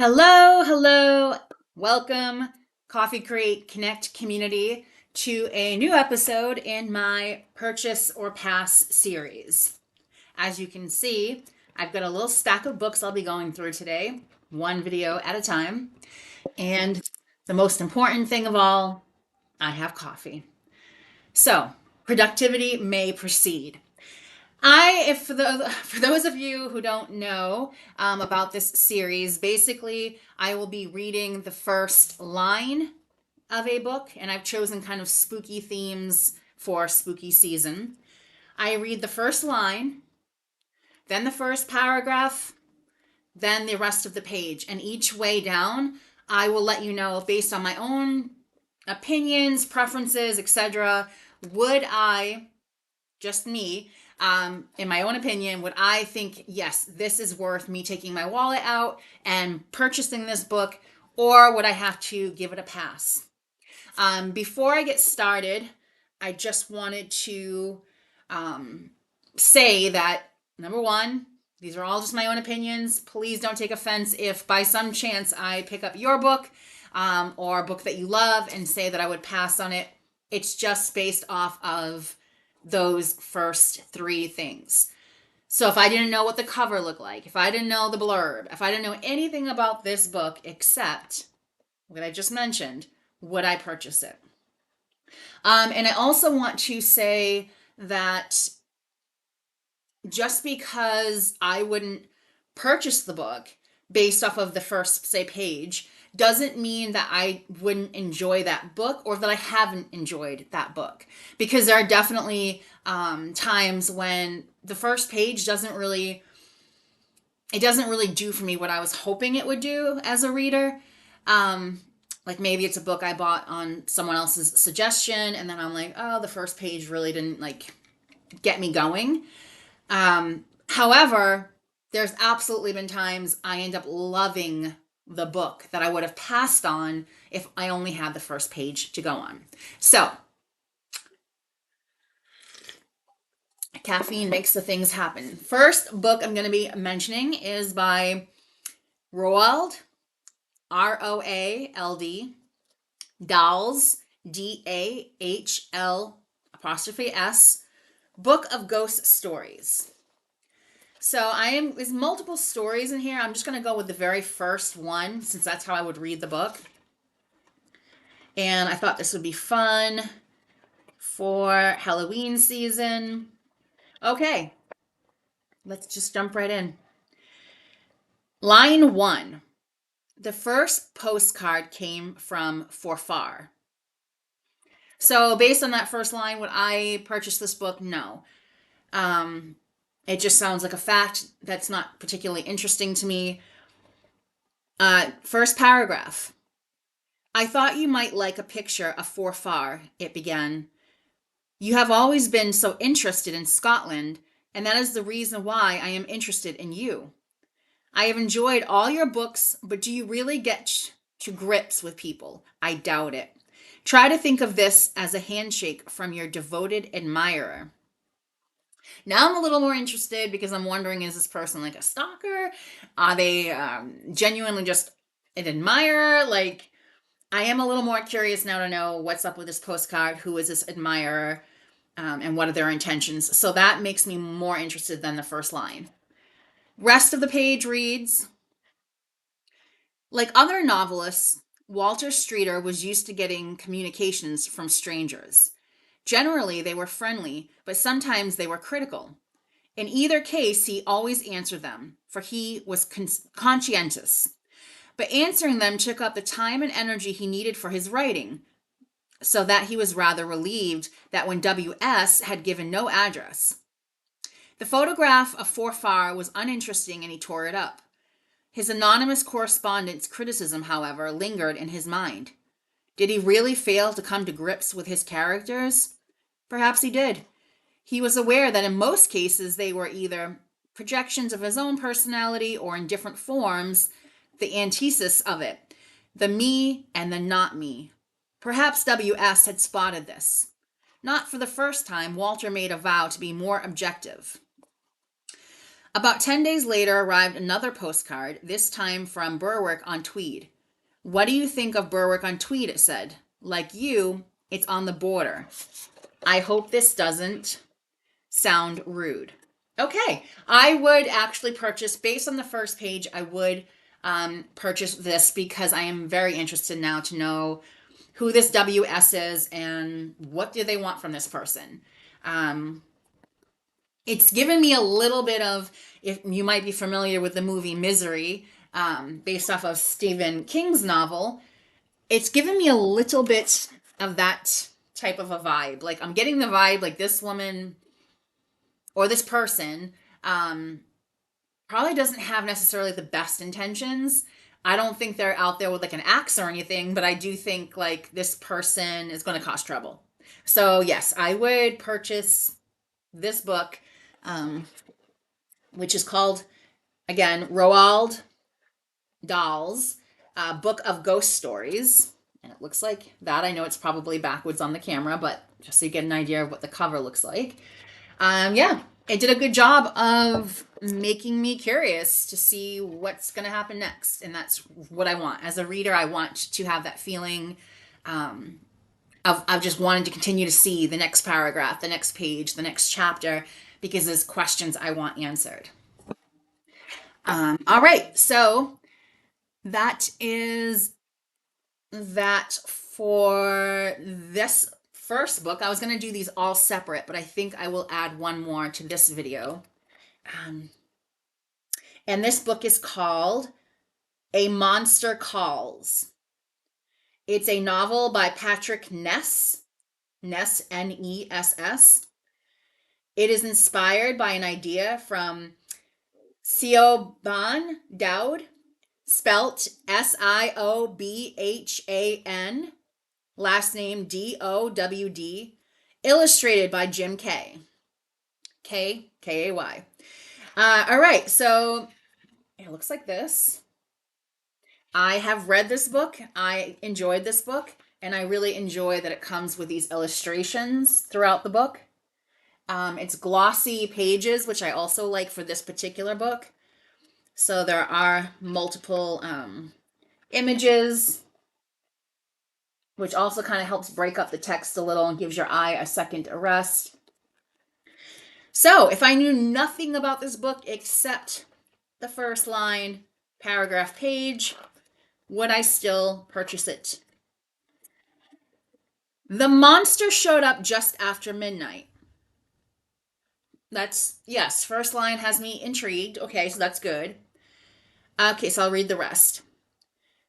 Hello, hello. Welcome, Coffee Crate Connect community, to a new episode in my Purchase or Pass series. As you can see, I've got a little stack of books I'll be going through today, one video at a time. And the most important thing of all, I have coffee. So, productivity may proceed. If for those of you who don't know about this series, basically I will be reading the first line of a book, and I've chosen kind of spooky themes for spooky season. I read the first line, then the first paragraph, then the rest of the page, and each way down, I will let you know based on my own opinions, preferences, etc. Would I just me, in my own opinion, would I think, yes, this is worth me taking my wallet out and purchasing this book, or would I have to give it a pass? Before I get started, I just wanted to say that number one, these are all just my own opinions. Please don't take offense if by some chance I pick up your book or a book that you love and say that I would pass on it. It's just based off of those first three things. So if I didn't know what the cover looked like, if I didn't know the blurb, if I didn't know anything about this book except what I just mentioned, would I purchase it? And I also want to say that just because I wouldn't purchase the book based off of the first, say, page, doesn't mean that I wouldn't enjoy that book or that I haven't enjoyed that book. Because there are definitely times when the first page doesn't really do for me what I was hoping it would do as a reader. Like maybe it's a book I bought on someone else's suggestion, and then I'm like, oh, the first page really didn't like get me going. However, there's absolutely been times I end up loving the book that I would have passed on if I only had the first page to go on. So, caffeine makes the things happen. First book I'm going to be mentioning is by Roald, Roald, Dahls, Dahl''S, Book of Ghost Stories. So there's multiple stories in here. I'm just going to go with the very first one since that's how I would read the book. And I thought this would be fun for Halloween season. Okay, let's just jump right in. Line 1. The first postcard came from Forfar. So based on that first line, would I purchase this book? No. It just sounds like a fact that's not particularly interesting to me. First paragraph. I thought you might like a picture of Forfar, it began. You have always been so interested in Scotland, and that is the reason why I am interested in you. I have enjoyed all your books, but do you really get to grips with people? I doubt it. Try to think of this as a handshake from your devoted admirer. Now I'm a little more interested because I'm wondering, is this person like a stalker? Are they genuinely just an admirer? Like, I am a little more curious now to know what's up with this postcard, who is this admirer, and what are their intentions. So that makes me more interested than the first line. Rest of the page reads, like other novelists, Walter Streeter was used to getting communications from strangers. Generally, they were friendly, but sometimes they were critical. In either case, he always answered them, for he was conscientious. But answering them took up the time and energy he needed for his writing, so that he was rather relieved that when W.S. had given no address. The photograph of Forfar was uninteresting and he tore it up. His anonymous correspondent's criticism, however, lingered in his mind. Did he really fail to come to grips with his characters? Perhaps he did. He was aware that in most cases they were either projections of his own personality or in different forms, the antithesis of it, the me and the not me. Perhaps W.S. had spotted this. Not for the first time, Walter made a vow to be more objective. About 10 days later arrived another postcard, this time from Berwick on Tweed. What do you think of Berwick on Tweed? It said. Like you, it's on the border. I hope this doesn't sound rude. Okay, I would actually purchase, based on the first page, I would purchase this because I am very interested now to know who this WS is and what do they want from this person. It's given me a little bit of, if you might be familiar with the movie Misery, based off of Stephen King's novel, it's given me a little bit of that type of a vibe. Like I'm getting the vibe like this woman or this person probably doesn't have necessarily the best intentions. I don't think they're out there with like an axe or anything, but I do think like this person is going to cause trouble. So yes, I would purchase this book, which is called, again, Roald Dahl's Book of Ghost Stories. And it looks like that. I know it's probably backwards on the camera, but just so you get an idea of what the cover looks like. Yeah, it did a good job of making me curious to see what's going to happen next. And that's what I want. As a reader, I want to have that feeling of just wanting to continue to see the next paragraph, the next page, the next chapter, because there's questions I want answered. All right, so that is that for this first book. I was going to do these all separate, but I think I will add one more to this video. And this book is called A Monster Calls. It's a novel by Patrick Ness, Ness. It is inspired by an idea from Siobhan Dowd, spelt Siobhan, last name Dowd, illustrated by Jim Kay. Kay. All right, so it looks like this. I have read this book. I enjoyed this book, and I really enjoy that it comes with these illustrations throughout the book. It's glossy pages, which I also like for this particular book. So there are multiple images, which also kind of helps break up the text a little and gives your eye a second to rest. So if I knew nothing about this book except the first line, paragraph, page, would I still purchase it? The monster showed up just after midnight. Yes, first line has me intrigued. Okay, so that's good. Okay, so I'll read the rest.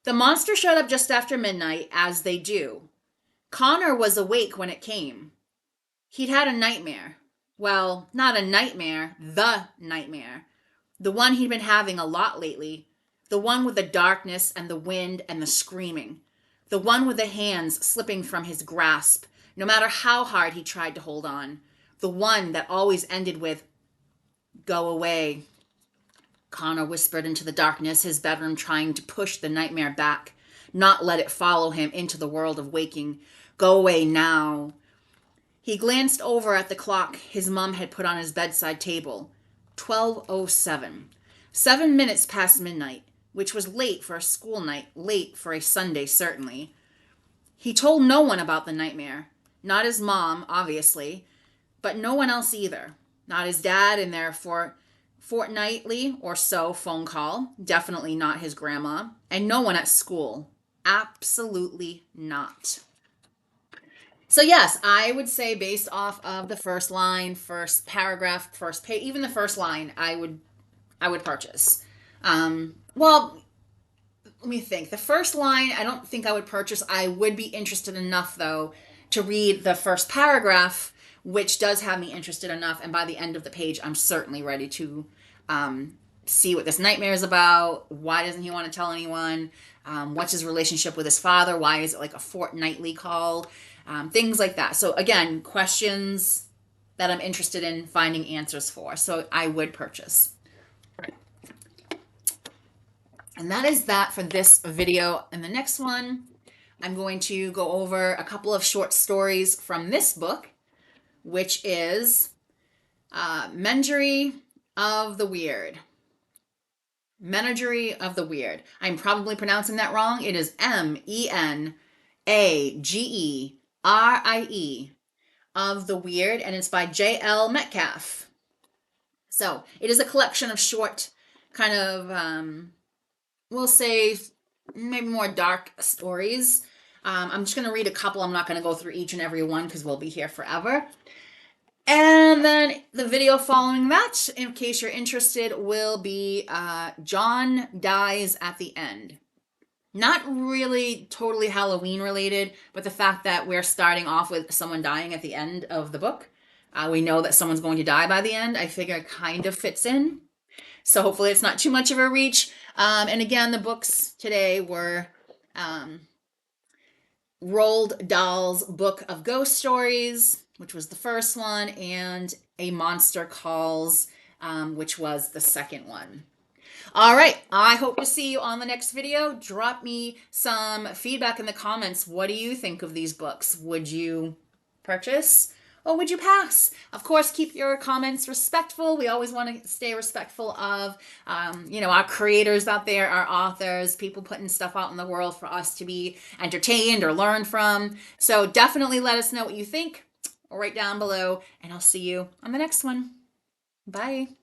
The monster showed up just after midnight, as they do. Connor was awake when it came. He'd had a nightmare. Well, not a nightmare, the nightmare. The one he'd been having a lot lately. The one with the darkness and the wind and the screaming. The one with the hands slipping from his grasp, no matter how hard he tried to hold on. The one that always ended with, "Go away." Connor whispered into the darkness, his bedroom trying to push the nightmare back, not let it follow him into the world of waking. Go away now. He glanced over at the clock his mom had put on his bedside table. 12:07. 7 minutes past midnight, which was late for a school night, late for a Sunday certainly. He told no one about the nightmare. Not his mom, obviously, but no one else either. Not his dad in their fortnightly or so phone call. Definitely not his grandma. And no one at school. Absolutely not. So yes, I would say based off of the first line, first paragraph, first page, even the first line, I would purchase. Well, let me think. The first line, I don't think I would purchase. I would be interested enough though to read the first paragraph, which does have me interested enough. And by the end of the page, I'm certainly ready to see what this nightmare is about. Why doesn't he want to tell anyone? What's his relationship with his father? Why is it like a fortnightly call? Things like that. So again, questions that I'm interested in finding answers for. So I would purchase. And that is that for this video. In the next one, I'm going to go over a couple of short stories from this book, which is Mengery of the Weird. Menagerie of the Weird. I'm probably pronouncing that wrong. It is Menagerie of the Weird, and it's by J.L. Metcalf. So it is a collection of short, kind of, we'll say, maybe more dark stories. I'm just going to read a couple. I'm not going to go through each and every one because we'll be here forever. And then the video following that, in case you're interested, will be John Dies at the End. Not really totally Halloween related, but the fact that we're starting off with someone dying at the end of the book. We know that someone's going to die by the end. I figure it kind of fits in. So hopefully it's not too much of a reach. And again, the books today were Roald Dahl's Book of Ghost Stories, which was the first one, and A Monster Calls, which was the second one. All right, I hope to see you on the next video. Drop me some feedback in the comments. What do you think of these books? Would you purchase or would you pass? Of course, keep your comments respectful. We always want to stay respectful of, our creators out there, our authors, people putting stuff out in the world for us to be entertained or learn from. So definitely let us know what you think right down below, and I'll see you on the next one. Bye.